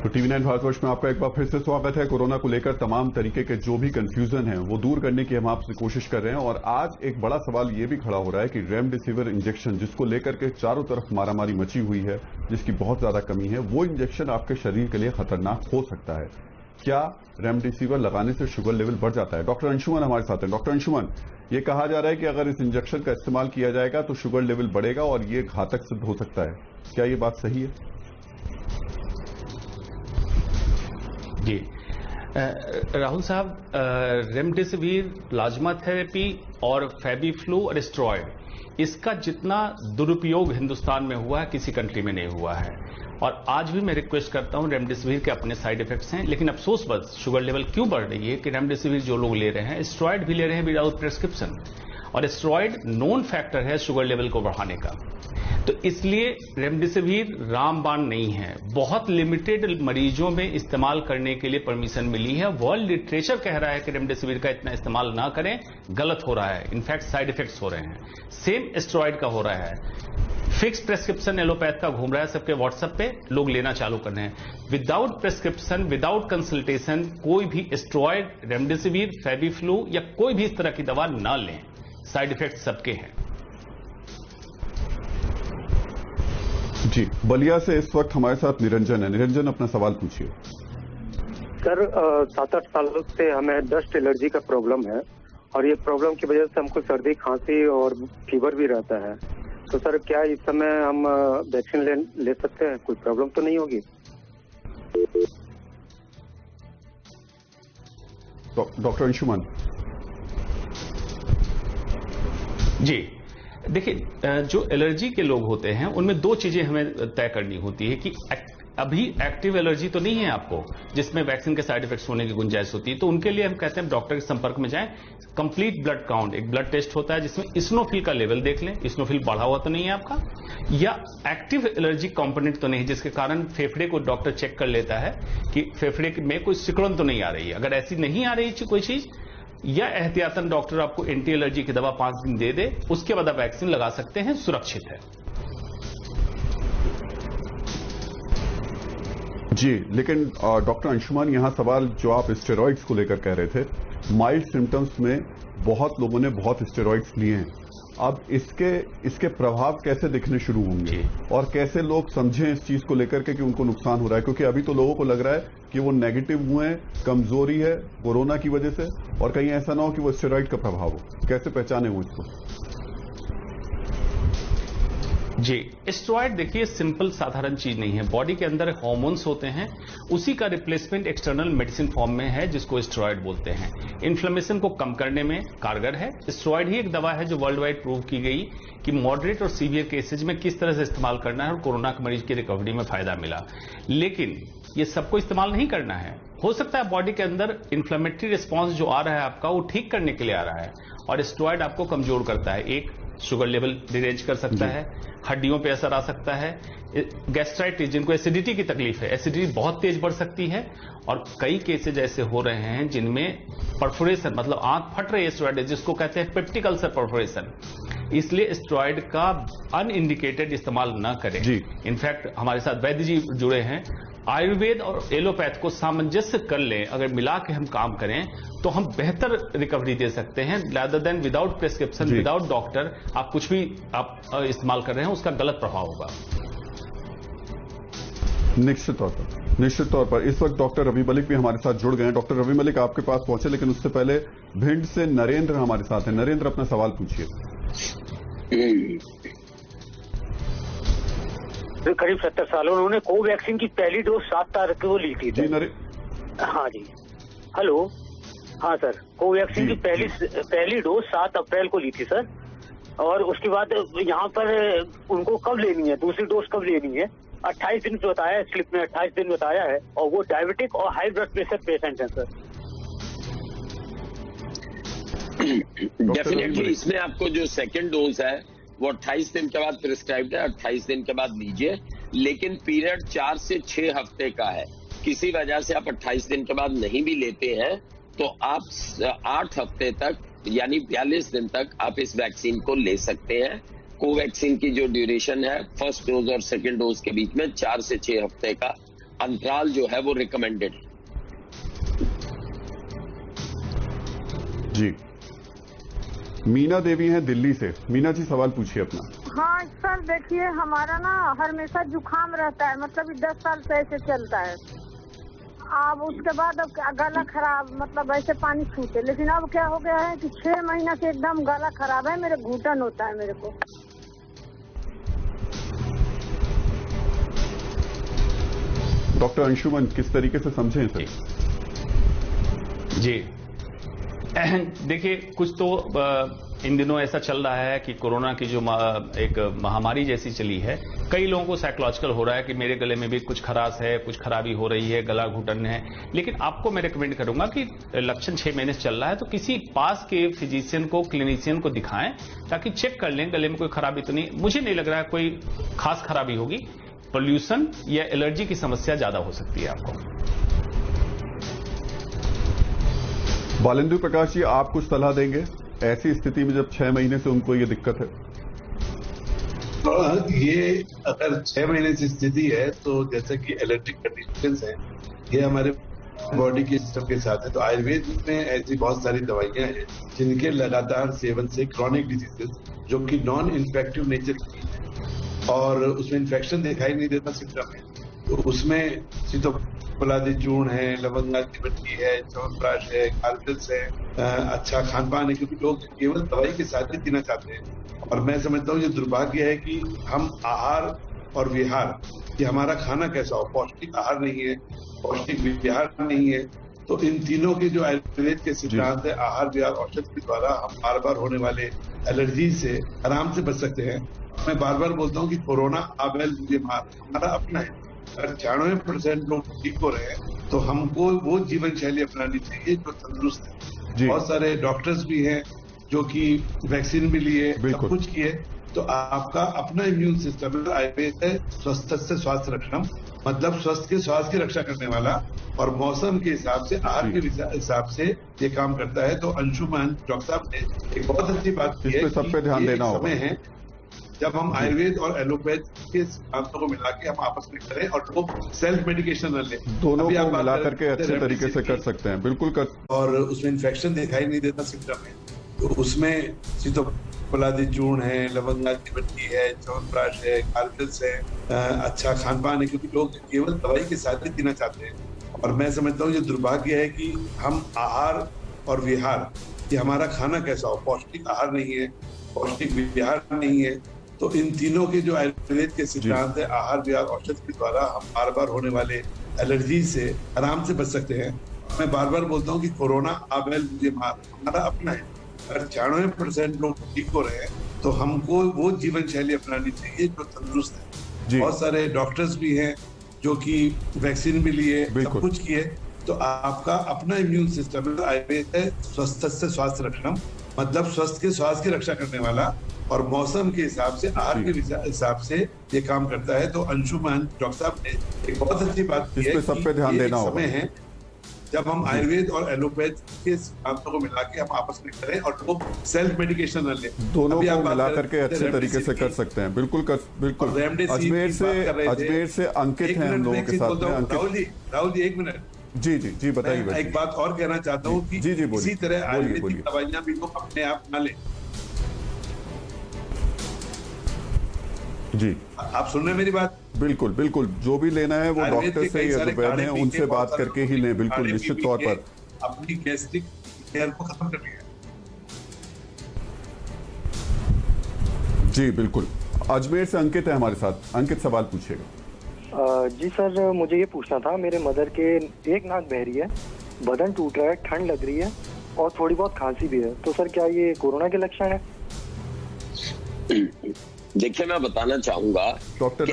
तो टीवी 9 भारतवर्ष में आपका एक बार फिर से स्वागत है। कोरोना को लेकर तमाम तरीके के जो भी कंफ्यूजन है वो दूर करने की हम आपसे कोशिश कर रहे हैं और आज एक बड़ा सवाल ये भी खड़ा हो रहा है कि रेमडेसिविर इंजेक्शन जिसको लेकर के चारों तरफ मारामारी मची हुई है, जिसकी बहुत ज्यादा कमी है, वो इंजेक्शन आपके शरीर के लिए खतरनाक हो सकता है। क्या रेमडेसिविर लगाने से शुगर लेवल बढ़ जाता है? डॉक्टर अंशुमन हमारे साथ हैं। डॉक्टर अंशुमन, ये कहा जा रहा है कि अगर इस इंजेक्शन का इस्तेमाल किया जाएगा तो शुगर लेवल बढ़ेगा और ये घातक सिद्ध हो सकता है। क्या ये बात सही है? जी राहुल साहब, रेमडेसिविर, प्लाज्मा थेरेपी और फेबीफ्लू और स्टेरॉयड, इसका जितना दुरुपयोग हिंदुस्तान में हुआ है किसी कंट्री में नहीं हुआ है। और आज भी मैं रिक्वेस्ट करता हूं, रेमडेसिविर के अपने साइड इफेक्ट्स हैं, लेकिन अफसोस बस शुगर लेवल क्यों बढ़ रही है कि रेमडेसिविर जो लोग ले रहे हैं स्टेरॉयड भी ले रहे हैं विदाउट प्रिस्क्रिप्शन, और स्टेरॉयड नोन फैक्टर है शुगर लेवल को बढ़ाने का। तो इसलिए रेमडेसिविर रामबाण नहीं है, बहुत लिमिटेड मरीजों में इस्तेमाल करने के लिए परमिशन मिली है। वर्ल्ड लिटरेचर कह रहा है कि रेमडेसिविर का इतना इस्तेमाल ना करें, गलत हो रहा है, इनफैक्ट साइड इफेक्ट्स हो रहे हैं। सेम स्टेरॉयड का हो रहा है। फिक्स प्रेस्क्रिप्शन एलोपैथ का घूम रहा है सबके व्हाट्सएप पे, लोग लेना चालू कर रहे हैं। विदाउट प्रेस्क्रिप्शन, विदाउट कंसल्टेशन कोई भी स्टेरॉयड, रेमडेसिविर, फेबीफ्लू या कोई भी इस तरह की दवा ना लें, साइड इफेक्ट सबके हैं। जी, बलिया से इस वक्त हमारे साथ निरंजन है। निरंजन, अपना सवाल पूछिए। सर, 7-8 सालों से हमें डस्ट एलर्जी का प्रॉब्लम है और ये प्रॉब्लम की वजह से हमको सर्दी, खांसी और फीवर भी रहता है। तो सर, क्या इस समय हम वैक्सीन ले सकते हैं? कोई प्रॉब्लम तो नहीं होगी? डॉक्टर अंशुमन जी, देखिए, जो एलर्जी के लोग होते हैं उनमें दो चीजें हमें तय करनी होती है कि अभी एक्टिव एलर्जी तो नहीं है आपको जिसमें वैक्सीन के साइड इफेक्ट्स होने की गुंजाइश होती है, तो उनके लिए हम कहते हैं डॉक्टर के संपर्क में जाएं। कंप्लीट ब्लड काउंट, एक ब्लड टेस्ट होता है जिसमें इस्नोफिल का लेवल देख लें, इस्नोफिल बढ़ा हुआ तो नहीं है आपका, या एक्टिव एलर्जी कंपोनेंट तो नहीं जिसके कारण फेफड़े को डॉक्टर चेक कर लेता है कि फेफड़े में कोई सिकुड़न तो नहीं आ रही है। अगर ऐसी नहीं आ रही कोई चीज, या एहतियातन डॉक्टर आपको एंटी एलर्जी की दवा 5 दिन दे दे, उसके बाद आप वैक्सीन लगा सकते हैं, सुरक्षित है। जी, लेकिन डॉक्टर अंशुमन, यहां सवाल जो आप स्टेरॉइड्स को लेकर कह रहे थे, माइल्ड सिम्टम्स में बहुत लोगों ने बहुत स्टेरॉइड्स लिए हैं। अब इसके प्रभाव कैसे दिखने शुरू होंगे और कैसे लोग समझें इस चीज को लेकर के कि उनको नुकसान हो रहा है? क्योंकि अभी तो लोगों को लग रहा है कि वो नेगेटिव हुए हैं, कमजोरी है कोरोना की वजह से, और कहीं ऐसा ना हो कि वो स्टेरॉइड का प्रभाव हो। कैसे पहचाने वो इसको? जी, स्टेरॉयड देखिए सिंपल साधारण चीज नहीं है। बॉडी के अंदर हार्मोन्स होते हैं, उसी का रिप्लेसमेंट एक्सटर्नल मेडिसिन फॉर्म में है जिसको स्टेरॉयड बोलते हैं। इन्फ्लेमेशन को कम करने में कारगर है। स्टेरॉयड ही एक दवा है जो वर्ल्ड वाइड प्रूव की गई कि मॉडरेट और सीवियर केसेज में किस तरह से इस्तेमाल करना है और कोरोना के मरीज की रिकवरी में फायदा मिला। लेकिन ये सबको इस्तेमाल नहीं करना है। हो सकता है बॉडी के अंदर इन्फ्लेमेटरी रिस्पॉन्स जो आ रहा है आपका, वो ठीक करने के लिए आ रहा है, और स्टेरॉयड आपको कमजोर करता है। एक, शुगर लेवल डिरेंज कर सकता है, हड्डियों पे असर आ सकता है। गैस्ट्राइटिस, जिनको एसिडिटी की तकलीफ है, एसिडिटी बहुत तेज बढ़ सकती है, और कई केसेज ऐसे हो रहे हैं जिनमें परफोरेशन, मतलब आंख फट रही है स्टेरॉयड, जिसको कहते हैं पेप्टिक अल्सर परफोरेशन। इसलिए स्टेरॉयड का अनइंडिकेटेड इस्तेमाल न करें। इनफैक्ट हमारे साथ वैद्य जी जुड़े हैं, आयुर्वेद और एलोपैथ को सामंजस्य कर लें, अगर मिला के हम काम करें तो हम बेहतर रिकवरी दे सकते हैं, rather than without prescription, without doctor आप कुछ भी आप इस्तेमाल कर रहे हैं, उसका गलत प्रभाव होगा। निश्चित तौर पर इस वक्त डॉक्टर रवि मलिक भी हमारे साथ जुड़ गए हैं। डॉक्टर रवि मलिक आपके पास पहुंचे, लेकिन उससे पहले भिंड से नरेंद्र हमारे साथ हैं। नरेंद्र, अपना सवाल पूछिए। करीब 70 सालों उन्होंने कोवैक्सीन की पहली डोज 7 तारीख को ली थी। जी हाँ जी, हेलो। हाँ सर, कोवैक्सीन की पहली डोज 7 अप्रैल को ली थी सर, और उसके बाद यहाँ पर उनको कब लेनी है, दूसरी डोज कब लेनी है? 28 दिन बताया है, स्लिप में 28 दिन बताया है, और वो डायबिटिक और हाई ब्लड प्रेशर पेशेंट है सर। डेफिनेटली इसमें आपको जो सेकेंड डोज है वो 28 दिन के बाद प्रिस्क्राइब्ड है, 28 दिन के बाद लीजिए, लेकिन पीरियड 4 से 6 हफ्ते का है। किसी वजह से आप 28 दिन के बाद नहीं भी लेते हैं तो आप 8 हफ्ते तक यानी 42 दिन तक आप इस वैक्सीन को ले सकते हैं। कोवैक्सीन की जो ड्यूरेशन है फर्स्ट डोज और सेकेंड डोज के बीच में 4 से 6 हफ्ते का अंतराल जो है वो रिकमेंडेड है। जी, मीना देवी हैं दिल्ली से। मीना जी सवाल पूछिए अपना। हाँ सर, देखिए हमारा ना हमेशा जुकाम रहता है, मतलब 10 साल से ऐसे चलता है। अब उसके बाद अब गला खराब, मतलब ऐसे पानी छूटे, लेकिन अब क्या हो गया है कि 6 महीना से एकदम गला खराब है, मेरे घुटन होता है मेरे को। डॉक्टर अंशुमन किस तरीके से समझें इसे? जी, देखिए कुछ तो इन दिनों ऐसा चल रहा है कि कोरोना की जो एक महामारी जैसी चली है, कई लोगों को साइकोलॉजिकल हो रहा है कि मेरे गले में भी कुछ खराश है, कुछ खराबी हो रही है, गला घुटन है। लेकिन आपको मैं रिकमेंड करूंगा कि लक्षण 6 महीने से चल रहा है तो किसी पास के फिजिशियन को, क्लिनिशियन को दिखाएं, ताकि चेक कर लें गले में कोई खराबी तो नहीं। मुझे नहीं लग रहा है कोई खास खराबी होगी। पोल्यूशन या एलर्जी की समस्या ज्यादा हो सकती है आपको। बालेंद्र प्रकाश जी, आप कुछ सलाह देंगे ऐसी स्थिति में जब 6 महीने से उनको ये दिक्कत है? ये अगर 6 महीने की स्थिति है तो जैसे कि एलर्जिक कंडीशंस है, ये हमारे बॉडी के सिस्टम के साथ है। तो आयुर्वेद में ऐसी बहुत सारी दवाइयां हैं जिनके लगातार सेवन से क्रॉनिक डिजीजेस जो कि नॉन इन्फेक्टिव नेचर की है और उसमें इन्फेक्शन दिखाई नहीं देता सिम्टम है, तो उसमें सीतोपलादी चूर्ण है, लवंगा की बट्टी है, च्यवनप्राश है, गार्गल्स है, अच्छा खान पान है, क्योंकि लोग केवल दवाई के साथ ही जीना चाहते हैं। और मैं समझता हूँ ये दुर्भाग्य है कि हम आहार और विहार, कि हमारा खाना कैसा हो, पौष्टिक आहार नहीं है, पौष्टिक विहार नहीं है, तो इन तीनों के जो आयुर्वेद के सिद्धांत है, आहार विहार औषध के द्वारा हम बार बार होने वाले एलर्जी से आराम से बच सकते हैं। मैं बार बार बोलता हूँ कि कोरोना आबेल मुझे मार हमारा अपना है। अगर 96% लोग ठीक हो रहे हैं तो हमको वो जीवन शैली अपनानी चाहिए जो तंदुरुस्त है। बहुत सारे डॉक्टर्स भी हैं जो कि वैक्सीन भी लिए, सब कुछ किए, तो आपका अपना इम्यून सिस्टम है। आयुर्वेद है स्वस्थ से स्वास्थ्य रक्षणम, मतलब स्वस्थ के स्वास्थ्य की रक्षा करने वाला, और मौसम के हिसाब से, आहार के हिसाब से ये काम करता है। तो अंशुमन डॉक्टर साहब ने एक बहुत अच्छी बात की है, सब पे ध्यान देना होगा। समय है जब हम आयुर्वेद और एलोपैथ के सिद्धांतों को मिला के हम आपस में करें और लोग सेल्फ मेडिकेशन न लें। दोनों को मिला करके अच्छे तरीके से कर सकते हैं, बिल्कुल कर। और उसमें इन्फेक्शन दिखाई नहीं देता सिम्टम है, तो उसमें सीतोपलादी चूर्ण है, लवंगा की बट्टी है, च्यवनप्राश है, गार्गल्स है, अच्छा खान पान है, क्योंकि लोग केवल दवाई के साथ ही जीना चाहते हैं। और मैं समझता हूँ ये दुर्भाग्य है कि हम आहार और विहार, कि हमारा खाना कैसा हो, पौष्टिक आहार नहीं है, पौष्टिक विहार नहीं है, तो इन तीनों के जो आयुर्वेद के सिद्धांत है, आहार विहार औषध के द्वारा हम बार बार होने वाले एलर्जी से आराम से बच सकते हैं। मैं बार बार बोलता हूँ कि कोरोना आबेल मुझे मार हमारा अपना है। अगर 96% लोग ठीक हो रहे हैं तो हमको वो जीवन शैली अपनानी चाहिए जो तंदुरुस्त है। बहुत सारे डॉक्टर्स भी हैं जो कि वैक्सीन भी लिए, सब कुछ किए, तो आपका अपना इम्यून सिस्टम है। आयुर्वेद है स्वस्थ से स्वास्थ्य रक्षणम, मतलब स्वस्थ के स्वास्थ्य की रक्षा करने वाला, और मौसम के हिसाब से, आहार के हिसाब से ये काम करता है। तो अंशुमन डॉक्टर साहब ने एक बहुत अच्छी बात की है, सब पे ध्यान देना होगा। समय है जब हम आयुर्वेद और एलोपैथ के सिद्धांतों को मिला के हम आपस में करें और लोग सेल्फ मेडिकेशन न लें। दोनों को मिला करके अच्छे तरीके से कर सकते हैं, बिल्कुल बिल्कुल। अजमेर से अंकित हैं हम लोगों के साथ में। राहुल जी 1 मिनट। जी बताइए। एक बात और कहना चाहता हूँ कि इसी तरह आयुर्वेदिक दवाइयां भी लोग अपने आप न लें। जी, आप सुन रहे हैं मेरी बात? बिल्कुल बिल्कुल, जो भी लेना है वो डॉक्टर से या वैद हैं उनसे बात करके ही लें, बिल्कुल निश्चित तौर पर। अपनी गैस्ट्रिक केयर को खत्म करनी है। जी बिल्कुल। अजमेर से अंकित है हमारे साथ। अंकित सवाल पूछिएगा। जी सर, मुझे ये पूछना था, मेरे मदर के एक नाक बह रही है, बदन टूट रहा है, ठंड लग रही है और थोड़ी बहुत खांसी भी है, तो सर क्या ये कोरोना के लक्षण है? देखिए, मैं बताना चाहूंगा कि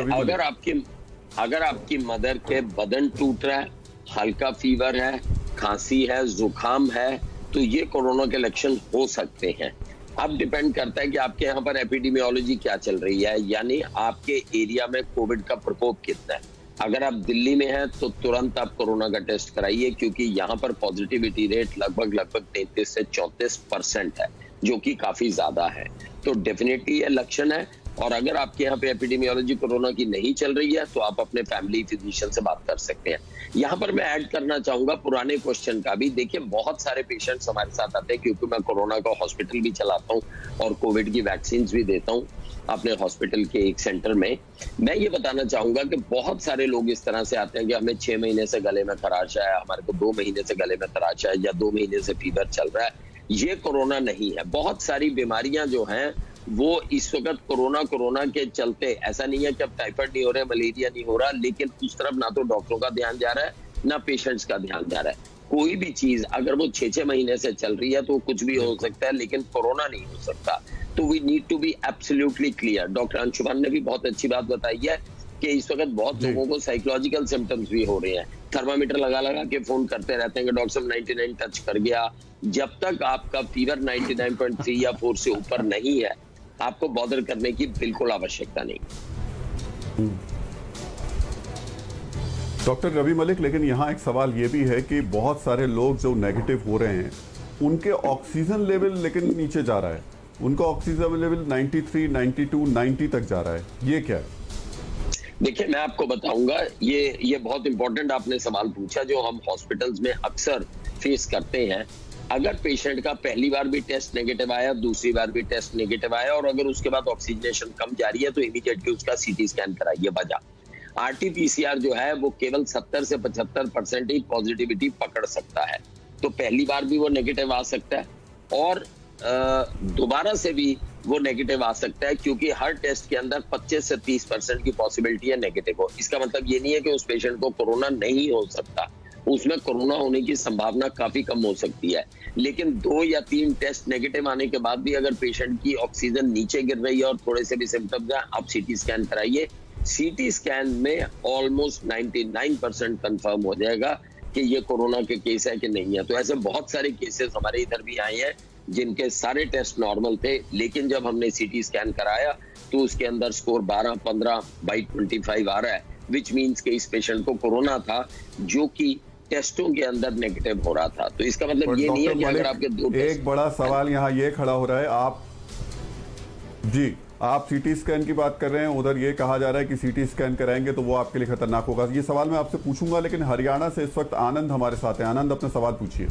अगर आपकी मदर के बदन टूट रहा है, हल्का फीवर है, खांसी है, जुकाम है, तो ये कोरोना के लक्षण हो सकते हैं। अब डिपेंड करता है कि आपके यहाँ पर एपिडेमियोलॉजी क्या चल रही है, यानी आपके एरिया में कोविड का प्रकोप कितना है। अगर आप दिल्ली में हैं तो तुरंत आप कोरोना का टेस्ट कराइए, क्योंकि यहाँ पर पॉजिटिविटी रेट लगभग 33 से 34% है, जो कि काफी ज्यादा है। तो डेफिनेटली ये लक्षण है। और अगर आपके यहाँ पे एपिडेमियोलॉजी कोरोना की नहीं चल रही है तो आप अपने फैमिली फिजिशियन से बात कर सकते हैं। यहाँ पर मैं ऐड करना चाहूंगा पुराने क्वेश्चन का भी। देखिए, बहुत सारे पेशेंट्स हमारे साथ आते हैं, क्योंकि मैं कोरोना का हॉस्पिटल भी चलाता हूँ और कोविड की वैक्सीन भी देता हूँ अपने हॉस्पिटल के एक सेंटर में। मैं ये बताना चाहूंगा कि बहुत सारे लोग इस तरह से आते हैं कि हमें 6 महीने से गले में खराश है, हमारे को 2 महीने से गले में खराश है, या 2 महीने से फीवर चल रहा है। ये कोरोना नहीं है। बहुत सारी बीमारियां जो हैं वो इस वक्त कोरोना के चलते, ऐसा नहीं है कि अब टाइफाइड नहीं हो रहा है, मलेरिया नहीं हो रहा, लेकिन उस तरफ ना तो डॉक्टरों का ध्यान जा रहा है ना पेशेंट्स का ध्यान जा रहा है। कोई भी चीज अगर वो 6 महीने से चल रही है तो कुछ भी हो सकता है, लेकिन कोरोना नहीं हो सकता। तो we need to be absolutely clear. Doctor Anshuman ने भी बहुत अच्छी बात बताई है कि इस वक्त बहुत लोगों को साइकोलॉजिकल सिम्टम्स भी हो रहे हैं। थर्मामीटर लगा के फोन करते रहते हैं कि डॉक्टर साहब 99 टच कर गया। जब तक आपका फीवर 99.3 या 4 से ऊपर नहीं है, आपको बॉदर करने की बिल्कुल आवश्यकता नहीं। डॉक्टर रवि मलिक, लेकिन यहाँ एक सवाल ये भी है कि बहुत सारे लोग जो नेगेटिव हो रहे हैं उनके ऑक्सीजन लेवल लेकिन नीचे जा रहा है, उनका ऑक्सीजन लेवल 93, 92, 90 तक जा रहा है, ये क्या है? देखिए, मैं आपको बताऊंगा, ये बहुत इंपॉर्टेंट आपने सवाल पूछा जो हम हॉस्पिटल्स में अक्सर फेस करते हैं। अगर पेशेंट का पहली बार भी टेस्ट नेगेटिव आया, दूसरी बार भी टेस्ट नेगेटिव आया, और अगर उसके बाद ऑक्सीजनेशन कम जा रही है तो इमीडिएटली उसका सीटी स्कैन कराइए। वजह आरटीपीसीआर जो है वो केवल 70 से 75% ही पॉजिटिविटी पकड़ सकता है, तो पहली बार भी वो नेगेटिव आ सकता है और दोबारा से भी वो नेगेटिव आ सकता है, क्योंकि हर टेस्ट के अंदर 25 से 30% की पॉसिबिलिटी है नेगेटिव हो। इसका मतलब ये नहीं है कि उस पेशेंट को कोरोना नहीं हो सकता, उसमें कोरोना होने की संभावना काफी कम हो सकती है। लेकिन 2 या 3 टेस्ट नेगेटिव आने के बाद भी अगर पेशेंट की ऑक्सीजन नीचे गिर रही है और थोड़े से भी सिम्टम्स हैं, आप सीटी स्कैन कराइए। सीटी स्कैन में ऑलमोस्ट 99% कंफर्म हो जाएगा कि ये कोरोना के केस है कि नहीं है। तो ऐसे बहुत सारे केसेस हमारे इधर भी आए हैं जिनके सारे टेस्ट नॉर्मल थे, लेकिन जब हमने सीटी स्कैन कराया तो उसके अंदर स्कोर 12, 15/25 आ रहा है, विच मीन्स के इस पेशेंट को कोरोना था जो कि टेस्टों के अंदर नेगेटिव हो रहा था। तो इसका मतलब ये नहीं है कि अगर आपके 2 एक बड़ा सवाल यहाँ ये खड़ा हो रहा है, आप सीटी स्कैन की बात कर रहे हैं, उधर ये कहा जा रहा है कि सीटी स्कैन कराएंगे तो वो आपके लिए खतरनाक होगा। ये सवाल मैं आपसे पूछूंगा, लेकिन हरियाणा से इस वक्त आनंद हमारे साथ है। आनंद, अपना सवाल पूछिए।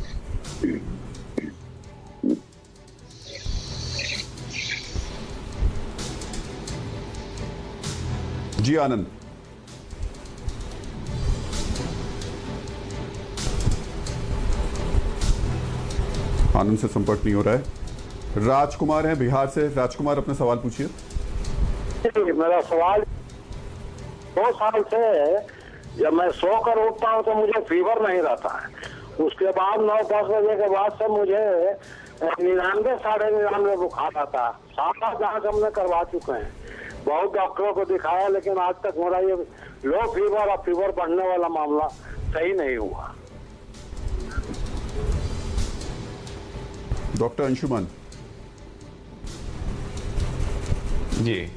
जी आनंद। आनंद से संपर्क नहीं हो रहा है। राजकुमार है बिहार से। राजकुमार, अपने सवाल पूछिए। मेरा सवाल 2 साल से जब मैं सोकर उठता हूँ तो मुझे फीवर नहीं रहता है। उसके बाद 9-10 बजे के बाद से मुझे 99, 99.5 बुखार आता है। सारा जांच हमने करवा चुके हैं, बहुत डॉक्टरों को दिखाया, लेकिन आज तक मेरा ये लो फीवर और फीवर बढ़ने वाला मामला सही नहीं हुआ। डॉक्टर अंशुमान जी,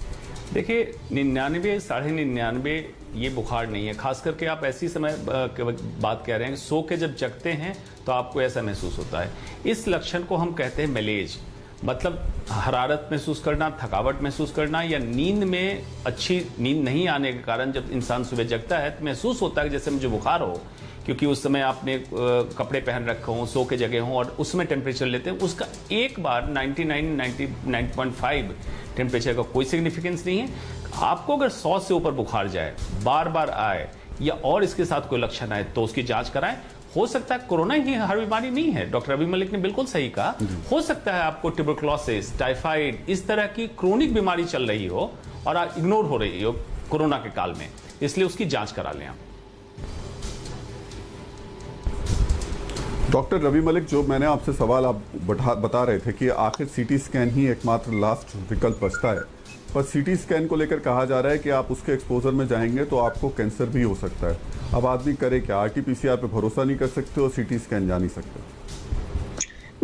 देखिए 99, 99.5 ये बुखार नहीं है। खास करके आप ऐसी समय बात कह रहे हैं, सो के जब जगते हैं तो आपको ऐसा महसूस होता है। इस लक्षण को हम कहते हैं मेलेज, मतलब हरारत महसूस करना, थकावट महसूस करना, या नींद में अच्छी नींद नहीं आने के कारण जब इंसान सुबह जगता है तो महसूस होता है जैसे मुझे बुखार हो, क्योंकि उस समय आपने कपड़े पहन रखे हों, सो के जगह हों और उसमें टेम्परेचर लेते हैं। उसका एक बार 99.5 टेम्परेचर का कोई सिग्निफिकेंस नहीं है। आपको अगर 100 से ऊपर बुखार जाए, बार बार आए, या और इसके साथ कोई लक्षण आए तो उसकी जांच कराएं। हो सकता है कोरोना ही हर बीमारी नहीं है, डॉक्टर रवि मलिक ने बिल्कुल सही कहा। हो सकता है आपको ट्यूबरकुलोसिस, टाइफाइड, इस तरह की क्रोनिक बीमारी चल रही हो और आप इग्नोर हो रही हो कोरोना के काल में, इसलिए उसकी जांच करा लें आप। डॉक्टर रवि मलिक, जो मैंने आपसे सवाल आप बता रहे थे कि आखिर सीटी स्कैन ही एकमात्र लास्ट विकल्प बचता है, पर सीटी स्कैन को लेकर कहा जा रहा है कि आप उसके एक्सपोजर में जाएंगे तो आपको कैंसर भी हो सकता है। अब आदमी करे क्या? आरटीपीसीआर पे भरोसा नहीं कर सकते और सीटी स्कैन जा नहीं सकते।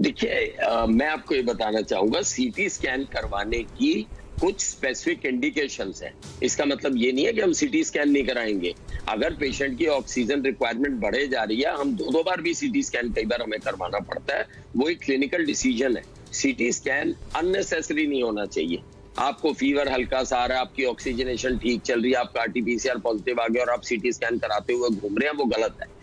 देखिए, मैं आपको ये बताना चाहूंगा, सीटी स्कैन करवाने की कुछ स्पेसिफिक इंडिकेशंस हैं। इसका मतलब ये नहीं है कि हम सीटी स्कैन नहीं कराएंगे। अगर पेशेंट की ऑक्सीजन रिक्वायरमेंट बढ़े जा रही है, हम 2 बार भी सीटी स्कैन कई बार हमें करवाना पड़ता है, वो एक क्लिनिकल डिसीजन है। सीटी स्कैन अननेसेसरी नहीं होना चाहिए। आपको फीवर हल्का सा आ रहा है, आपकी ऑक्सीजनेशन ठीक चल रही है, आपका आरटीपीसीआर पॉजिटिव आ गया और आप सीटी स्कैन कराते हुए घूम रहे हैं, वो गलत है।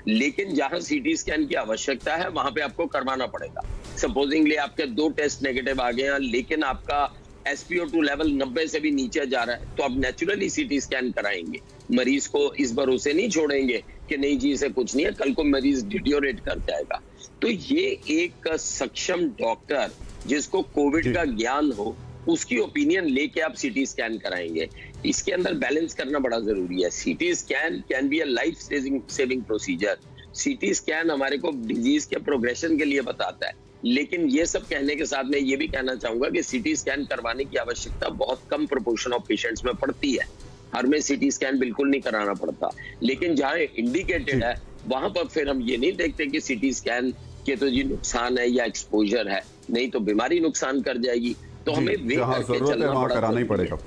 लेकिन जहां सीटी स्कैन की आवश्यकता है वहां पे आपको करवाना पड़ेगा। सपोजिंगली आपके 2 टेस्ट नेगेटिव आ गए हैं, लेकिन आपका SpO2 लेवल 90 से भी नीचे जा रहा है, तो आप नेचुरली सीटी स्कैन कराएंगे। मरीज को इस भरोसे नहीं छोड़ेंगे कि नहीं जी इसे कुछ नहीं है, कल को मरीज डिटियोरेट कर जाएगा। तो ये एक सक्षम डॉक्टर जिसको कोविड का ज्ञान हो, उसकी ओपिनियन लेके आप सीटी स्कैन कराएंगे। इसके अंदर बैलेंस करना बड़ा जरूरी है। CT scan can be a life saving procedure. CT scan हमारे को डिजीज के प्रोग्रेशन के लिए बताता है, लेकिन ये सब कहने के साथ मैं ये भी कहना चाहूंगा कि सीटी स्कैन करवाने की आवश्यकता बहुत कम प्रोपोर्शन ऑफ पेशेंट्स में पड़ती है। हर में सीटी स्कैन बिल्कुल नहीं कराना पड़ता, लेकिन जहां इंडिकेटेड है वहां पर फिर हम ये नहीं देखते कि सीटी स्कैन के तो जी नुकसान है या एक्सपोजर है, नहीं तो बीमारी नुकसान कर जाएगी। तो हमें वे करके चलना वहां कराना ही पड़ेगा।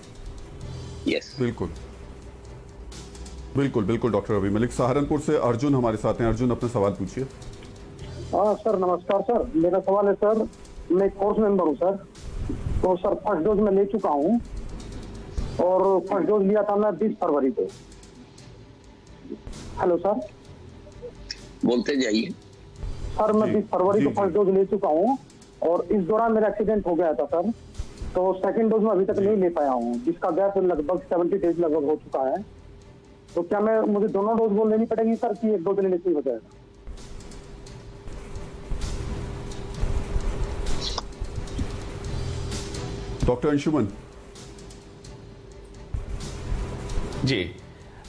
यस, बिल्कुल बिल्कुल बिल्कुल। डॉक्टर अभी मलिक। सहारनपुर से अर्जुन हमारे साथ हैं। अर्जुन, अपना सवाल पूछिए। हाँ सर, नमस्कार सर। मेरा सवाल है सर, मैं कोर्स मेंबर हूँ सर। तो सर फर्स्ट डोज में ले चुका हूँ और फर्स्ट डोज लिया था मैं 20 फरवरी को। हेलो सर, बोलते जाइए। सर मैं 20 फरवरी को फर्स्ट डोज ले चुका हूँ और इस दौरान मेरा एक्सीडेंट हो गया था सर। तो सेकंड डोज में अभी तक नहीं ले पाया हूँ, जिसका गैप लगभग 70 डेज लगभग हो चुका है। तो क्या मुझे दोनों डोज वो लेनी पड़ेगी सर, कि एक डोज लेने से ही हो जाएगा? डॉक्टर अंशुमन जी,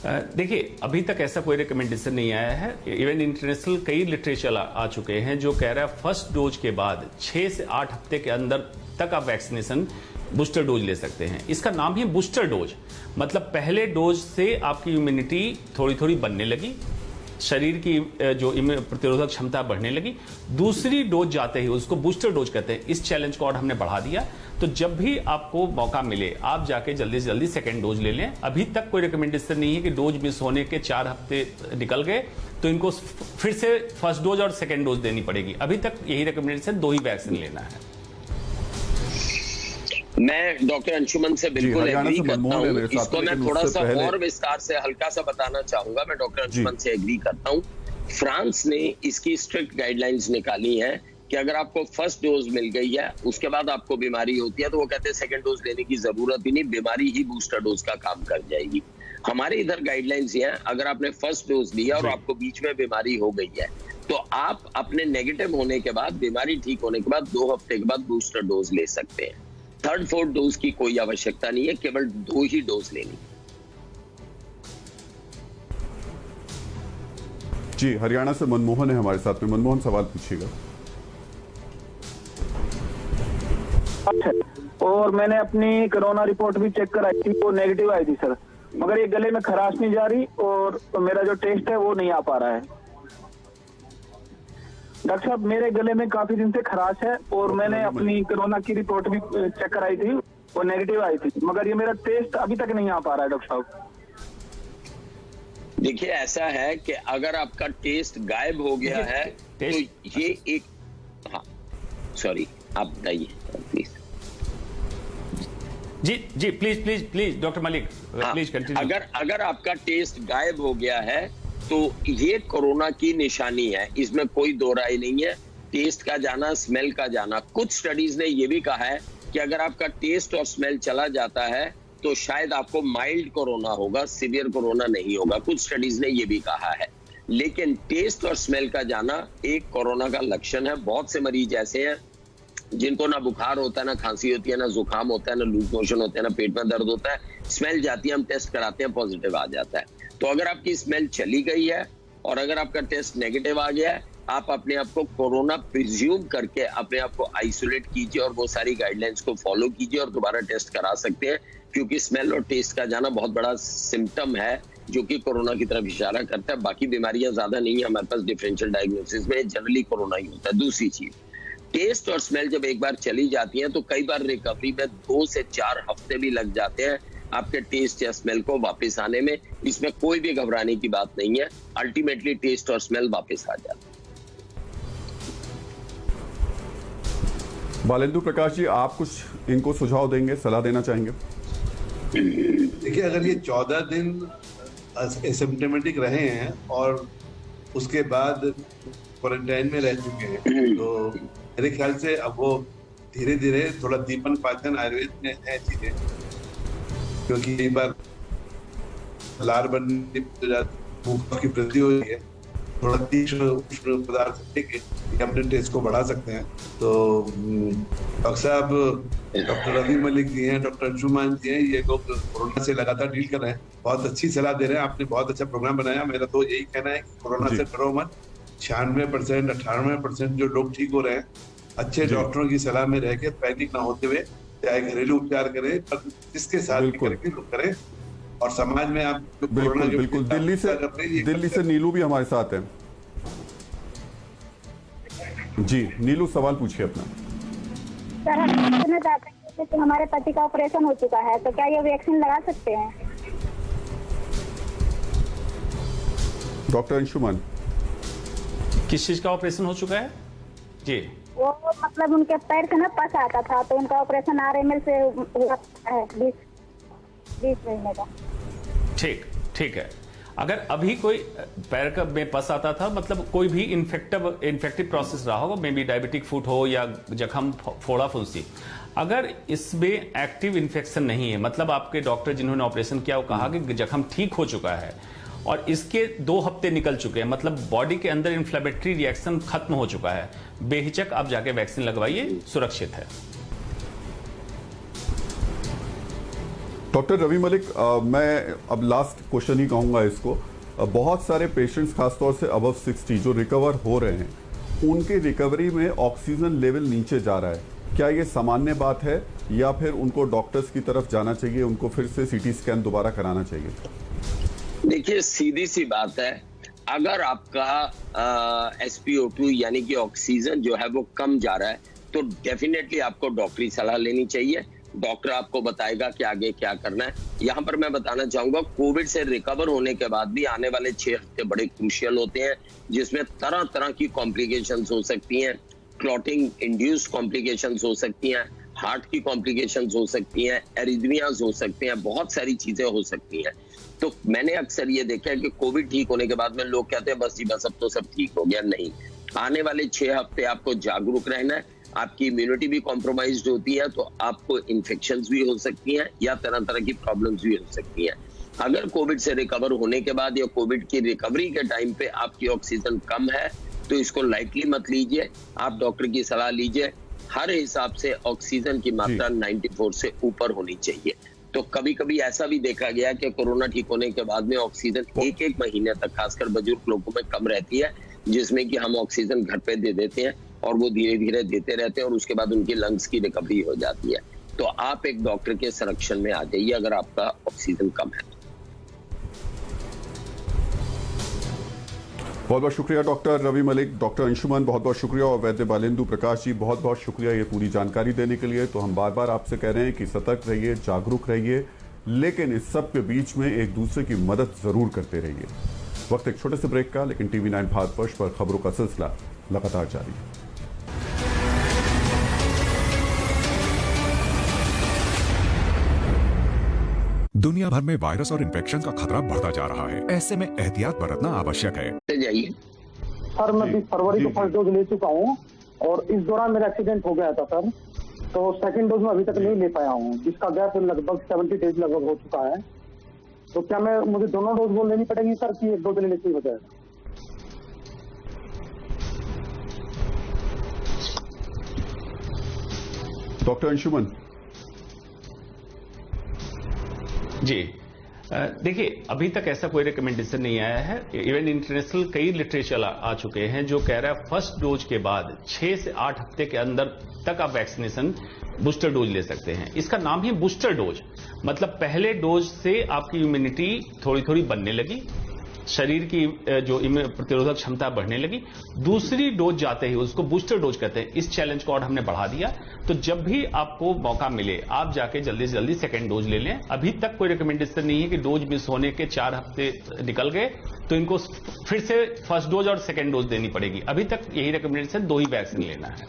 देखिए अभी तक ऐसा कोई रिकमेंडेशन नहीं आया है। इवन इंटरनेशनल कई लिटरेचर आ चुके हैं जो कह रहा है फर्स्ट डोज के बाद 6 से 8 हफ्ते के अंदर तक आप वैक्सीनेशन बूस्टर डोज ले सकते हैं। इसका नाम ही बूस्टर डोज, मतलब पहले डोज से आपकी इम्यूनिटी थोड़ी थोड़ी बनने लगी, शरीर की जो प्रतिरोधक क्षमता बढ़ने लगी। दूसरी डोज जाते ही उसको बूस्टर डोज कहते हैं। इस चैलेंज को और हमने बढ़ा दिया। तो जब भी आपको मौका मिले आप जाके जल्दी से जल्दी सेकेंड डोज ले लें। अभी तक कोई रिकमेंडेशन नहीं है कि डोज मिस होने के 4 हफ्ते निकल गए तो इनको फिर से फर्स्ट डोज और सेकेंड डोज देनी पड़ेगी। अभी तक यही रिकमेंडेशन 2 ही वैक्सीन लेना है। मैं डॉक्टर अंशुमन से बिल्कुल एग्री करता हूँ। इसको मैं थोड़ा सा और विस्तार से हल्का सा बताना चाहूंगा। मैं डॉक्टर अंशुमन से एग्री करता हूँ। फ्रांस ने इसकी स्ट्रिक्ट गाइडलाइंस निकाली है कि अगर आपको फर्स्ट डोज मिल गई है उसके बाद आपको बीमारी होती है तो वो कहते हैं सेकंड डोज लेने की जरूरत ही नहीं, बीमारी ही बूस्टर डोज का काम कर जाएगी। हमारे इधर गाइडलाइंस ये है, अगर आपने फर्स्ट डोज लिया और आपको बीच में बीमारी हो गई है तो आप अपने नेगेटिव होने के बाद, बीमारी ठीक होने के बाद 2 हफ्ते के बाद बूस्टर डोज ले सकते हैं। 3rd 4th डोज की कोई आवश्यकता नहीं है, केवल 2 ही डोज लेनी। जी, हरियाणा से मनमोहन है हमारे साथ में। मनमोहन, सवाल पूछिएगा। और मैंने अपनी कोरोना रिपोर्ट भी चेक कराई थी, वो नेगेटिव आई थी सर, मगर ये गले में खराश नहीं जा रही और मेरा जो टेस्ट है वो नहीं आ पा रहा है। डॉक्टर साहब, मेरे गले में काफी दिन से खराश है और मैंने अपनी कोरोना की रिपोर्ट भी चेक कराई थी, वो नेगेटिव आई थी, मगर ये मेरा टेस्ट अभी तक नहीं आ पा रहा है डॉक्टर साहब। देखिए, ऐसा है कि अगर आपका टेस्ट गायब हो गया है तो ये एक, हाँ सॉरी, आप बताइए प्लीज। जी please doctor Malik, please continue. अगर आपका टेस्ट गायब हो गया है तो ये कोरोना की निशानी है, इसमें कोई दो राय नहीं है। टेस्ट का जाना, स्मेल का जाना। कुछ स्टडीज ने यह भी कहा है कि अगर आपका टेस्ट और स्मेल चला जाता है तो शायद आपको माइल्ड कोरोना होगा, सीवियर कोरोना नहीं होगा। कुछ स्टडीज ने यह भी कहा है, लेकिन टेस्ट और स्मेल का जाना एक कोरोना का लक्षण है। बहुत से मरीज ऐसे हैं जिनको ना बुखार होता है, ना खांसी होती है, ना जुकाम होता है, ना लूज मोशन होता है, ना पेट में दर्द होता है, स्मेल जाती है, हम टेस्ट कराते हैं, पॉजिटिव आ जाता है। तो अगर आपकी स्मेल चली गई है और अगर आपका टेस्ट नेगेटिव आ गया है, आप अपने आप को कोरोना प्रिज्यूम करके अपने आप को आइसोलेट कीजिए और वो सारी गाइडलाइंस को फॉलो कीजिए और दोबारा टेस्ट करा सकते हैं, क्योंकि स्मेल और टेस्ट का जाना बहुत बड़ा सिम्टम है जो कि कोरोना की तरफ इशारा करता है। बाकी बीमारियां ज्यादा नहीं है हमारे पास डिफरेंशियल डायग्नोसिस में, जनरली कोरोना ही होता है। दूसरी चीज, टेस्ट और स्मेल जब एक बार चली जाती है तो कई बार रिकवरी में 2 से 4 हफ्ते भी लग जाते हैं आपके टेस्ट या स्मेल को वापस आने में। इसमें कोई भी घबराने की बात नहीं है, अल्टीमेटली टेस्ट और स्मेल वापस आ जाते हैं। बालेंदु प्रकाश जी, आप कुछ इनको सुझाव देंगे, सलाह देना चाहेंगे? देखिए, अगर ये 14 दिन एसिम्प्टोमेटिक रहे हैं और उसके बाद क्वारंटाइन में रह चुके हैं, तो मेरे ख्याल से अब वो धीरे धीरे थोड़ा दीपन पाचन आयुर्वेद में है चीजें, क्योंकि एक बार लार बनने की वृद्धि हो रही है, थोड़ा तीक्ष्ण उष्ण पदार्थ लेके अपने टेस्ट को बढ़ा सकते हैं। तो डॉक्टर साहब, डॉक्टर रवि मलिक जी हैं, डॉक्टर अंशुमान जी हैं, ये लोग कोरोना से लगातार डील कर रहे हैं, बहुत अच्छी सलाह दे रहे हैं। आपने बहुत अच्छा प्रोग्राम बनाया। मेरा तो यही कहना है कि कोरोना से डरो मत। 96%, 98% जो लोग ठीक हो रहे हैं, अच्छे डॉक्टरों की सलाह में रह के पैनिक ना होते हुए चाहे घरेलू उपचार करें, पर जिसके साथ भी करें, और समाज में आप बिल्कुल बिल्कुल। दिल्ली से नीलू भी हमारे साथ है। जी नीलू, सवाल पूछिए अपना। सर, हम पूछना चाहते हैं कि हमारे पति का ऑपरेशन हो चुका है, तो क्या ये वैक्सीन लगा सकते हैं? डॉक्टर अंशुमान, किस चीज का ऑपरेशन हो चुका है? जी, वो मतलब उनके पैर से ना पस आता था, तो उनका ऑपरेशन RML से हुआ है 20 महीने का। ठीक है। अगर अभी कोई पैर का में पस आता था, मतलब कोई भी इन्फेक्टिव प्रोसेस रहा होगा, मे बी डायबिटिक फुट हो या जख्म, फोड़ा, फुंसी, अगर इसमें एक्टिव इन्फेक्शन नहीं है, मतलब आपके डॉक्टर जिन्होंने ऑपरेशन किया वो कहा कि जख्म ठीक हो चुका है और इसके 2 हफ्ते निकल चुके हैं, मतलब बॉडी के अंदर इन्फ्लेमेटरी रिएक्शन खत्म हो चुका है, बेहिचक आप जाके वैक्सीन लगवाइए, सुरक्षित है। डॉक्टर रवि मलिक, मैं अब लास्ट क्वेश्चन ही कहूंगा इसको। बहुत सारे पेशेंट्स खासतौर से अबव 60 जो रिकवर हो रहे हैं, उनके रिकवरी में ऑक्सीजन लेवल नीचे जा रहा है। क्या ये सामान्य बात है या फिर उनको डॉक्टर्स की तरफ जाना चाहिए, उनको फिर से CT स्कैन दोबारा कराना चाहिए? देखिए, सीधी सी बात है, अगर आपका SpO2 यानी कि ऑक्सीजन जो है वो कम जा रहा है, तो डेफिनेटली आपको डॉक्टरी सलाह लेनी चाहिए। डॉक्टर आपको बताएगा कि आगे क्या करना है। यहाँ पर मैं बताना चाहूंगा, कोविड से रिकवर होने के बाद भी आने वाले 6 हफ्ते बड़े क्रूशियल होते हैं, जिसमें तरह तरह की कॉम्प्लिकेशंस हो सकती हैं, क्लॉटिंग इंड्यूस्ड कॉम्प्लिकेशंस हो सकती हैं, हार्ट की कॉम्प्लिकेशंस हो सकती हैं, एरिथमियाज हो सकते हैं, बहुत सारी चीजें हो सकती हैं। तो मैंने अक्सर ये देखा है कि कोविड ठीक होने के बाद में लोग कहते हैं बस जी बस अब तो सब ठीक हो गया। नहीं, आने वाले 6 हफ्ते आपको जागरूक रहना है। आपकी इम्यूनिटी भी कॉम्प्रोमाइज्ड होती है, तो आपको इन्फेक्शंस भी हो सकती हैं या तरह तरह की प्रॉब्लम्स भी हो सकती हैं। अगर कोविड से रिकवर होने के बाद या कोविड की रिकवरी के टाइम पे आपकी ऑक्सीजन कम है, तो इसको लाइटली मत लीजिए, आप डॉक्टर की सलाह लीजिए। हर हिसाब से ऑक्सीजन की मात्रा 94 से ऊपर होनी चाहिए। तो कभी कभी ऐसा भी देखा गया कि कोरोना ठीक होने के बाद में ऑक्सीजन एक महीने तक खासकर बुजुर्ग लोगों में कम रहती है, जिसमें कि हम ऑक्सीजन घर पे दे देते हैं और वो धीरे धीरे देते रहते हैं और उसके बाद उनकी लंग्स की रिकवरी हो जाती है। तो आप एक डॉक्टर के संरक्षण में आ जाइए अगर आपका ऑक्सीजन कम है। बहुत बहुत शुक्रिया डॉक्टर रवि मलिक, डॉक्टर अंशुमान बहुत बहुत शुक्रिया, और वैद्य बालेंदु प्रकाश जी बहुत बहुत शुक्रिया ये पूरी जानकारी देने के लिए। तो हम बार बार आपसे कह रहे हैं कि सतर्क रहिए, जागरूक रहिए, लेकिन इस सब के बीच में एक दूसरे की मदद जरूर करते रहिए। वक्त एक छोटे से ब्रेक का, लेकिन TV9 भारतवर्ष पर खबरों का सिलसिला लगातार जारी है। दुनिया भर में वायरस और इन्फेक्शन का खतरा बढ़ता जा रहा है, ऐसे में एहतियात बरतना आवश्यक है। सर, मैं 20 फरवरी को फर्स्ट डोज ले चुका हूँ और इस दौरान मेरा एक्सीडेंट हो गया था सर, तो सेकंड डोज में अभी तक नहीं ले पाया हूँ, जिसका गैप लगभग 70 डेज लगभग हो चुका है। तो क्या मुझे दोनों डोज वो लेनी पड़ेगी सर, कि 1-2 दिन लेते ही हो जाएगा? डॉक्टर अंशुमान जी, देखिए अभी तक ऐसा कोई रिकमेंडेशन नहीं आया है। इवन इंटरनेशनल कई लिटरेचर आ चुके हैं जो कह रहा है फर्स्ट डोज के बाद 6 से 8 हफ्ते के अंदर तक आप वैक्सीनेशन बूस्टर डोज ले सकते हैं। इसका नाम है बूस्टर डोज, मतलब पहले डोज से आपकी इम्यूनिटी थोड़ी थोड़ी बनने लगी, शरीर की जो प्रतिरोधक क्षमता बढ़ने लगी, दूसरी डोज जाते ही उसको बूस्टर डोज कहते हैं। इस चैलेंज को और हमने बढ़ा दिया, तो जब भी आपको मौका मिले आप जाके जल्दी से जल्दी सेकेंड डोज ले लें। अभी तक कोई रिकमेंडेशन नहीं है कि डोज मिस होने के 4 हफ्ते निकल गए तो इनको फिर से फर्स्ट डोज और सेकेंड डोज देनी पड़ेगी। अभी तक यही रिकमेंडेशन, 2 ही वैक्सीन लेना है।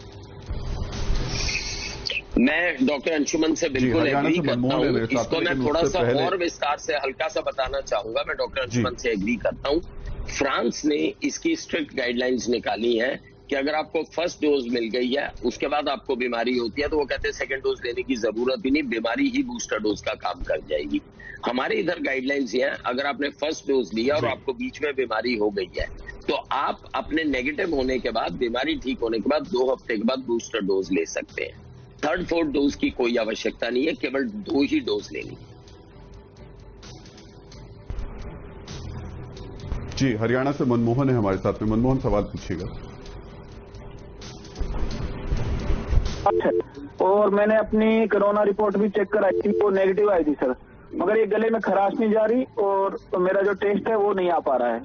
मैं डॉक्टर अंशुमन से बिल्कुल एग्री करता हूँ। इसको मैं थोड़ा सा और विस्तार से हल्का सा बताना चाहूंगा। मैं डॉक्टर अंशुमन से एग्री करता हूँ। फ्रांस ने इसकी स्ट्रिक्ट गाइडलाइंस निकाली है कि अगर आपको फर्स्ट डोज मिल गई है, उसके बाद आपको बीमारी होती है, तो वो कहते हैं सेकंड डोज लेने की जरूरत ही नहीं, बीमारी ही बूस्टर डोज का काम कर जाएगी। हमारे इधर गाइडलाइंस ये है, अगर आपने फर्स्ट डोज लिया और आपको बीच में बीमारी हो गई है, तो आप अपने नेगेटिव होने के बाद, बीमारी ठीक होने के बाद 2 हफ्ते के बाद बूस्टर डोज ले सकते हैं। थर्ड फोर्थ डोज की कोई आवश्यकता नहीं है, केवल 2 ही डोज लेनी। जी, हरियाणा से मनमोहन है हमारे साथ में। मनमोहन, सवाल पूछिएगा। अच्छा, और मैंने अपनी कोरोना रिपोर्ट भी चेक कराई थी, वो नेगेटिव आई थी सर, मगर ये गले में खराश नहीं जा रही और मेरा जो टेस्ट है वो नहीं आ पा रहा है।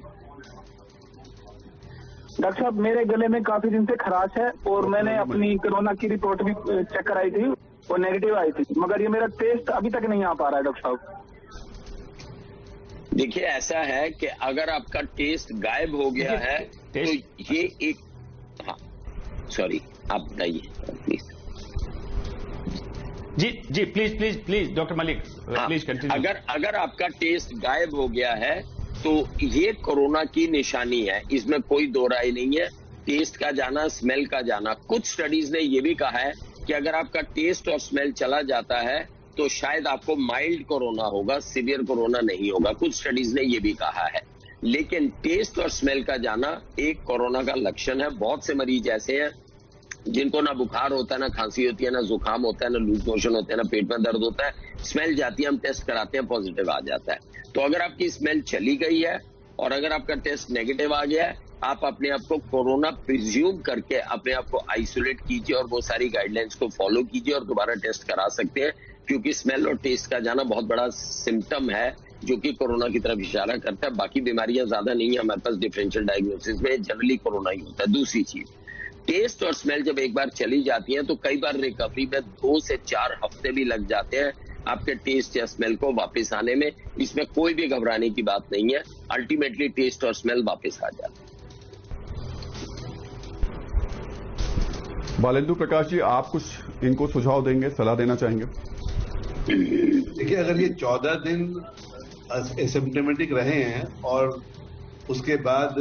डॉक्टर साहब, मेरे गले में काफी दिन से खराश है और मैंने अपनी कोरोना की रिपोर्ट भी चेक कराई थी, वो नेगेटिव आई थी, मगर ये मेरा टेस्ट अभी तक नहीं आ पा रहा है डॉक्टर साहब। देखिए, ऐसा है कि अगर आपका टेस्ट गायब हो गया है तो ये एक, हाँ सॉरी, आप बताइए प्लीज। जी please doctor Malik, please continue. अगर आपका टेस्ट गायब हो गया है तो ये कोरोना की निशानी है, इसमें कोई दो राय नहीं है। टेस्ट का जाना, स्मेल का जाना। कुछ स्टडीज ने ये भी कहा है कि अगर आपका टेस्ट और स्मेल चला जाता है तो शायद आपको माइल्ड कोरोना होगा, सीवियर कोरोना नहीं होगा। कुछ स्टडीज ने ये भी कहा है। लेकिन टेस्ट और स्मेल का जाना एक कोरोना का लक्षण है। बहुत से मरीज ऐसे हैं जिनको ना बुखार होता है, ना खांसी होती है, ना जुकाम होता है, ना लूज मोशन होते हैं, ना पेट में दर्द होता है, स्मेल जाती है, हम टेस्ट कराते हैं, पॉजिटिव आ जाता है। तो अगर आपकी स्मेल चली गई है और अगर आपका टेस्ट नेगेटिव आ गया है, आप अपने आप को कोरोना प्रिज्यूम करके अपने आप को आइसोलेट कीजिए और वो सारी गाइडलाइंस को फॉलो कीजिए और दोबारा टेस्ट करा सकते हैं, क्योंकि स्मेल और टेस्ट का जाना बहुत बड़ा सिम्टम है जो कि कोरोना की तरफ इशारा करता है। बाकी बीमारियां ज्यादा नहीं है हमारे पास डिफरेंशियल डायग्नोसिस में, जनरली कोरोना ही होता है। दूसरी चीज, टेस्ट और स्मेल जब एक बार चली जाती है तो कई बार रिकवरी में 2 से 4 हफ्ते भी लग जाते हैं आपके टेस्ट या स्मेल को वापस आने में। इसमें कोई भी घबराने की बात नहीं है। अल्टीमेटली टेस्ट और स्मेल वापस आ जाते हैं। बालेंदु प्रकाश जी, आप कुछ इनको सुझाव देंगे, सलाह देना चाहेंगे? देखिए, अगर ये 14 दिन एसिम्प्टोमेटिक रहे हैं और उसके बाद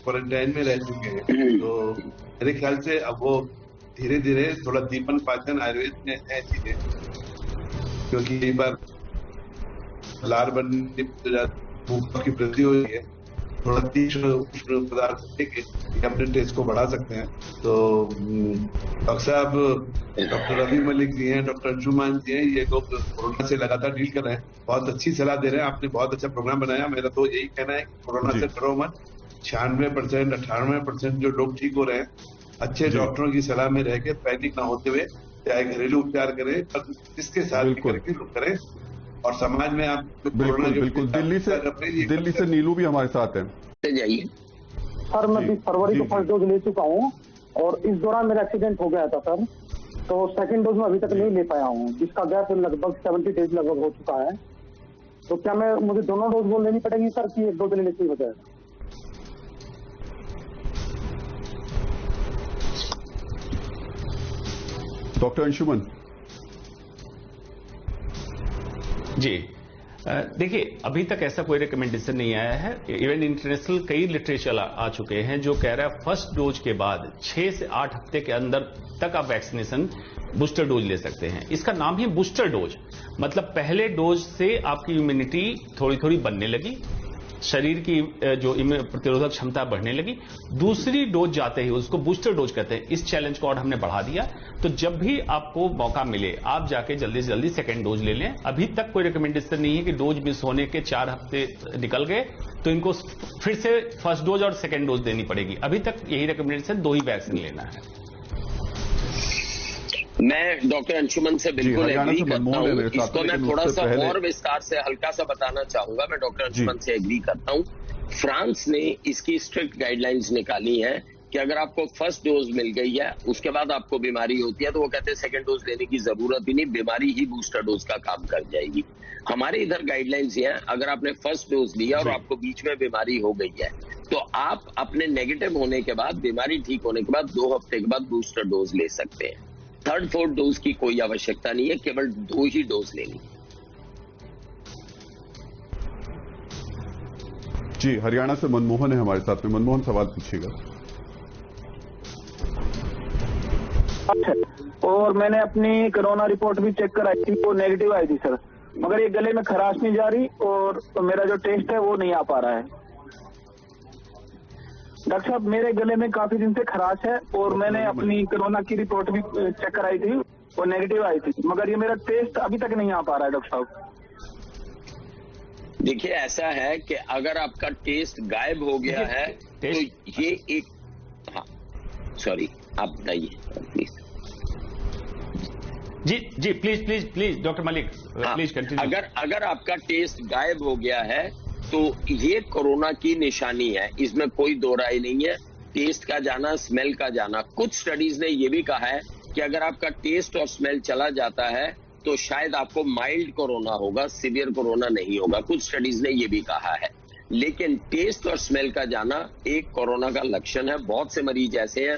क्वारंटाइन में रह चुके हैं, तो मेरे ख्याल से अब वो धीरे धीरे थोड़ा दीपन पाचन आयुर्वेद में है चीजें, क्योंकि कई बार लार बनने की वृद्धि हो रही है, थोड़ा तीक्ष्ण उष्ण पदार्थ देके अपने टेस्ट को बढ़ा सकते हैं। तो डॉक्टर साहब, डॉक्टर रवि मलिक जी हैं, डॉक्टर अंशुमान जी हैं, ये लोग कोरोना से लगातार डील कर रहे हैं, बहुत अच्छी सलाह दे रहे हैं। आपने बहुत अच्छा प्रोग्राम बनाया। मेरा तो यही कहना है कि कोरोना से डरो मत। 96%, 98% जो लोग ठीक हो रहे हैं, अच्छे डॉक्टरों की सलाह में रह के पैनिक ना होते हुए चाहे घरेलू उपचार करें, पर इसके साथ करके करें और समाज में आप बिल्कुल। दिल्ली से नीलू भी हमारे साथ है। जाइए सर, मैं 20 फरवरी को फर्स्ट डोज ले चुका हूँ और इस दौरान मेरा एक्सीडेंट हो गया था सर, तो सेकंड डोज में अभी तक नहीं ले पाया हूँ, जिसका गैप लगभग 70 डेज लगभग हो चुका है। तो क्या मुझे दोनों डोज वो लेनी पड़ेगी सर, कि 1-2 दिन लेने से हो जाएगा? डॉक्टर अंशुमन जी, देखिए, अभी तक ऐसा कोई रिकमेंडेशन नहीं आया है। इवन इंटरनेशनल कई लिटरेचर आ चुके हैं जो कह रहा है फर्स्ट डोज के बाद 6 से 8 हफ्ते के अंदर तक आप वैक्सीनेशन बूस्टर डोज ले सकते हैं। इसका नाम ही बूस्टर डोज, मतलब पहले डोज से आपकी इम्यूनिटी थोड़ी थोड़ी बनने लगी, शरीर की जो प्रतिरोधक क्षमता बढ़ने लगी, दूसरी डोज जाते ही उसको बूस्टर डोज कहते हैं। इस चैलेंज को और हमने बढ़ा दिया, तो जब भी आपको मौका मिले आप जाके जल्दी से जल्दी सेकेंड डोज ले लें। अभी तक कोई रिकमेंडेशन नहीं है कि डोज मिस होने के 4 हफ्ते निकल गए तो इनको फिर से फर्स्ट डोज और सेकेंड डोज देनी पड़ेगी। अभी तक यही रिकमेंडेशन, 2 ही वैक्सीन लेना है। मैं डॉक्टर अंशुमन से बिल्कुल एग्री करता हूँ। इसको मैं थोड़ा सा और विस्तार से हल्का सा बताना चाहूंगा। मैं डॉक्टर अंशुमन से एग्री करता हूँ। फ्रांस ने इसकी स्ट्रिक्ट गाइडलाइंस निकाली है कि अगर आपको फर्स्ट डोज मिल गई है, उसके बाद आपको बीमारी होती है, तो वो कहते हैं सेकंड डोज लेने की जरूरत ही नहीं, बीमारी ही बूस्टर डोज का काम कर जाएगी। हमारे इधर गाइडलाइंस ये है, अगर आपने फर्स्ट डोज लिया और आपको बीच में बीमारी हो गई है, तो आप अपने नेगेटिव होने के बाद, बीमारी ठीक होने के बाद 2 हफ्ते के बाद बूस्टर डोज ले सकते हैं। थर्ड फोर्थ डोज की कोई आवश्यकता नहीं है, केवल 2 ही डोज लेनी। जी, हरियाणा से मनमोहन है हमारे साथ में। मनमोहन, सवाल पूछिएगा। अच्छा, और मैंने अपनी कोरोना रिपोर्ट भी चेक कराई थी, वो नेगेटिव आई थी सर, मगर ये गले में खराश नहीं जा रही और मेरा जो टेस्ट है वो नहीं आ पा रहा है। डॉक्टर साहब, मेरे गले में काफी दिन से खराश है और मैंने अपनी कोरोना की रिपोर्ट भी चेक कराई थी, वो नेगेटिव आई थी, मगर ये मेरा टेस्ट अभी तक नहीं आ पा रहा है डॉक्टर साहब। देखिए, ऐसा है कि अगर आपका टेस्ट गायब हो गया है तो ये एक, हाँ सॉरी, आप बताइए प्लीज। जी please doctor Malik, please continue. अगर आपका टेस्ट गायब हो गया है तो ये कोरोना की निशानी है, इसमें कोई दो राय नहीं है। टेस्ट का जाना, स्मेल का जाना, कुछ स्टडीज ने ये भी कहा है कि अगर आपका टेस्ट और स्मेल चला जाता है तो शायद आपको माइल्ड कोरोना होगा, सीवियर कोरोना नहीं होगा। कुछ स्टडीज ने ये भी कहा है, लेकिन टेस्ट और स्मेल का जाना एक कोरोना का लक्षण है। बहुत से मरीज ऐसे हैं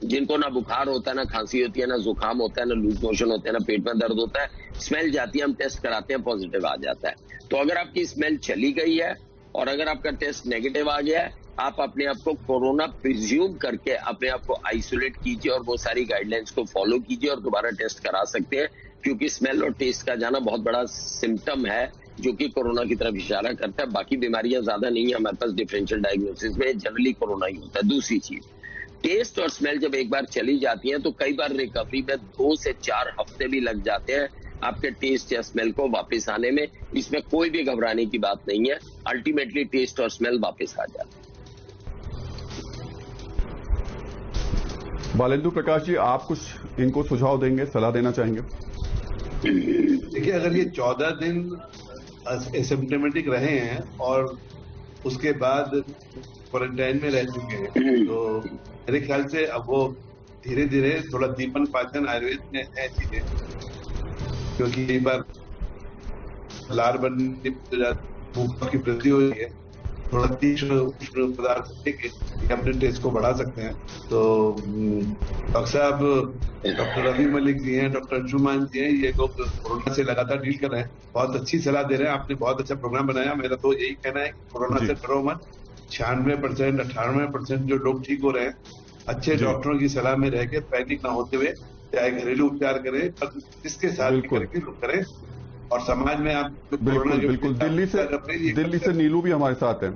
जिनको ना बुखार होता है, ना खांसी होती है, ना जुकाम होता है, ना लूज मोशन होता है, ना पेट में दर्द होता है, स्मेल जाती है, हम टेस्ट कराते हैं, पॉजिटिव आ जाता है। तो अगर आपकी स्मेल चली गई है और अगर आपका टेस्ट नेगेटिव आ गया है, आप अपने आप को कोरोना प्रिज्यूम करके अपने आप को आइसोलेट कीजिए और वो सारी गाइडलाइंस को फॉलो कीजिए और दोबारा टेस्ट करा सकते हैं, क्योंकि स्मेल और टेस्ट का जाना बहुत बड़ा सिम्टम है जो कि कोरोना की तरफ इशारा करता है। बाकी बीमारियां ज्यादा नहीं है हमारे पास डिफरेंशियल डायग्नोसिस में, जनरली कोरोना ही होता है। दूसरी चीज, टेस्ट और स्मेल जब एक बार चली जाती है तो कई बार रिकवरी में 2 से 4 हफ्ते भी लग जाते हैं आपके टेस्ट या स्मेल को वापस आने में। इसमें कोई भी घबराने की बात नहीं है, अल्टीमेटली टेस्ट और स्मेल वापस आ जाते हैं। बालेंदु प्रकाश जी, आप कुछ इनको सुझाव देंगे, सलाह देना चाहेंगे? देखिए, अगर ये 14 दिन एसिम्प्टोमेटिक रहे हैं और उसके बाद क्वारंटाइन में रह चुके हैं तो मेरे ख्याल से अब वो धीरे धीरे थोड़ा दीपन पाचन आयुर्वेद में है चीजें, क्योंकि एक बार लार बनने की वृद्धि हो रही है, थोड़ा तीक्ष्ण उष्ण पदार्थ देके अपने टेस्ट को बढ़ा सकते हैं। तो डॉक्टर साहब, डॉक्टर रवि मलिक जी हैं, डॉक्टर अंशुमान जी हैं, ये लोग कोरोना से लगातार डील कर रहे हैं, बहुत अच्छी सलाह दे रहे हैं। आपने बहुत अच्छा प्रोग्राम बनाया। मेरा तो यही कहना है कि कोरोना से डरो मत। 96%, 98% जो लोग ठीक हो रहे हैं, अच्छे डॉक्टरों की सलाह में रह के पैनिक ना होते हुए चाहे घरेलू उपचार करें, पर इसके साथ करके लोग करें। और समाज में आप बिल्कुल दिल्ली से नीलू भी हमारे साथ है।